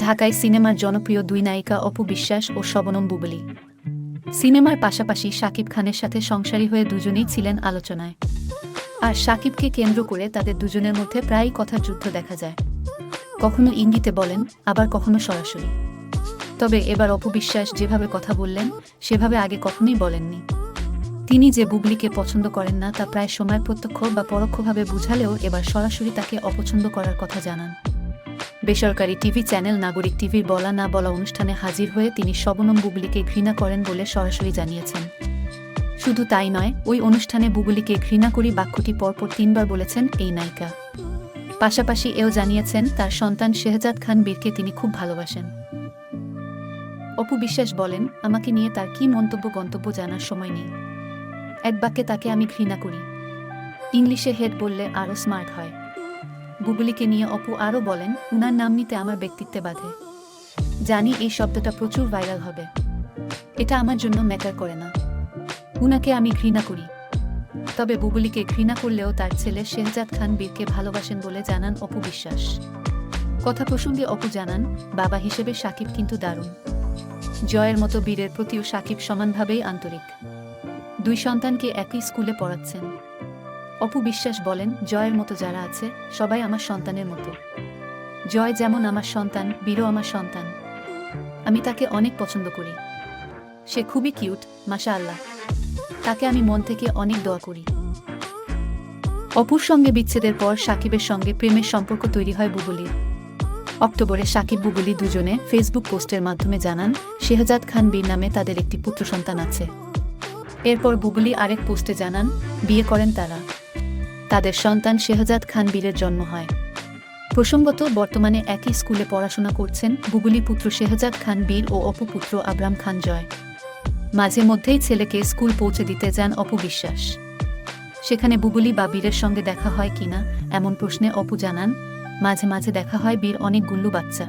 ঢাকায় সিনেমার জনপ্রিয় দুই নায়িকা অপু বিশ্বাস ও শবনম বুবলী। সিনেমার পাশাপাশি শাকিব খানের সাথে সংসারী হয়ে দুজনেই ছিলেন আলোচনায়। আর শাকিবকে কেন্দ্র করে তাদের দুজনের মধ্যে প্রায়ই কথার যুদ্ধ দেখা যায়। কখনো ইঙ্গিতে বলেন, আবার কখনো সরাসরি। তবে এবার অপু বিশ্বাস যেভাবে কথা বললেন, সেভাবে আগে কখনোই বলেননি। তিনি যে বুবলীকে পছন্দ করেন না তা প্রায় সময় প্রত্যক্ষ বা পরোক্ষভাবে বুঝালেও এবার সরাসরি তাকে অপছন্দ করার কথা জানান। বেসরকারি টিভি চ্যানেল নাগরিক টিভির বলা না বলা অনুষ্ঠানে হাজির হয়ে তিনি শবনম বুবলীকে ঘৃণা করেন বলে সরাসরি জানিয়েছেন। শুধু তাই নয়, ওই অনুষ্ঠানে বুবলীকে ঘৃণা করি বাক্যটি পরপর 3 বার বলেছেন এই নায়িকা। পাশাপাশি এও জানিয়েছেন তার সন্তান শেহজাদ খান বীরকে তিনি খুব ভালোবাসেন। অপু বিশ্বাস বলেন, আমাকে নিয়ে তার কী গন্তব্য জানার সময় নেই। এক বাক্যে তাকে আমি ঘৃণা করি। ইংলিশে হেড বললে আরও স্মার্ট হয়। বুবলীকে নিয়ে অপু আরও বলেন, উনার নাম নিতে আমার ব্যক্তিত্বে বাধে। জানি এই শব্দটা প্রচুর ভাইরাল হবে। এটা আমার জন্য ম্যাটার করে না। উনাকে আমি ঘৃণা করি। তবে বুবলীকে ঘৃণা করলেও তার ছেলে শেহজাদ খান বীরকে ভালোবাসেন বলে জানান অপু বিশ্বাস। কথা প্রসঙ্গে অপু জানান, বাবা হিসেবে শাকিব কিন্তু দারুণ। জয়ের মতো বীরের প্রতিও শাকিব সমানভাবেই আন্তরিক। 2 সন্তানকে একই স্কুলে পড়াচ্ছেন। অপু বিশ্বাস বলেন, জয়ের মতো যারা আছে সবাই আমার সন্তানের মতো। জয় যেমন আমার সন্তান, বীরও আমার সন্তান। আমি তাকে অনেক পছন্দ করি। সে খুবই কিউট, মাশাআল্লাহ। তাকে আমি মন থেকে অনেক দোয়া করি। অপুর সঙ্গে বিচ্ছেদের পর শাকিবের সঙ্গে প্রেমের সম্পর্ক তৈরি হয় বুবলীর। অক্টোবরে শাকিব বুবলী দুজনে ফেসবুক পোস্টের মাধ্যমে জানান, শেহজাদ খান বীর নামে তাদের একটি পুত্র সন্তান আছে। এরপর বুবলী আরেক পোস্টে জানান, বিয়ে করেন তারা। তাদের সন্তান শেহজাদ খান বীরের জন্ম হয়। প্রসঙ্গত, বর্তমানে একই স্কুলে পড়াশোনা করছেন বুবলী পুত্র শেহজাদ খান বীর ও অপু পুত্র আবরাম খান জয়। মাঝে মধ্যেই ছেলেকে স্কুল পৌঁছে দিতে যান অপু বিশ্বাস। সেখানে বুবলী বা বীরের সঙ্গে দেখা হয় কিনা এমন প্রশ্নে অপু জানান, মাঝে মাঝে দেখা হয়, বীর অনেক গুল্লু বাচ্চা।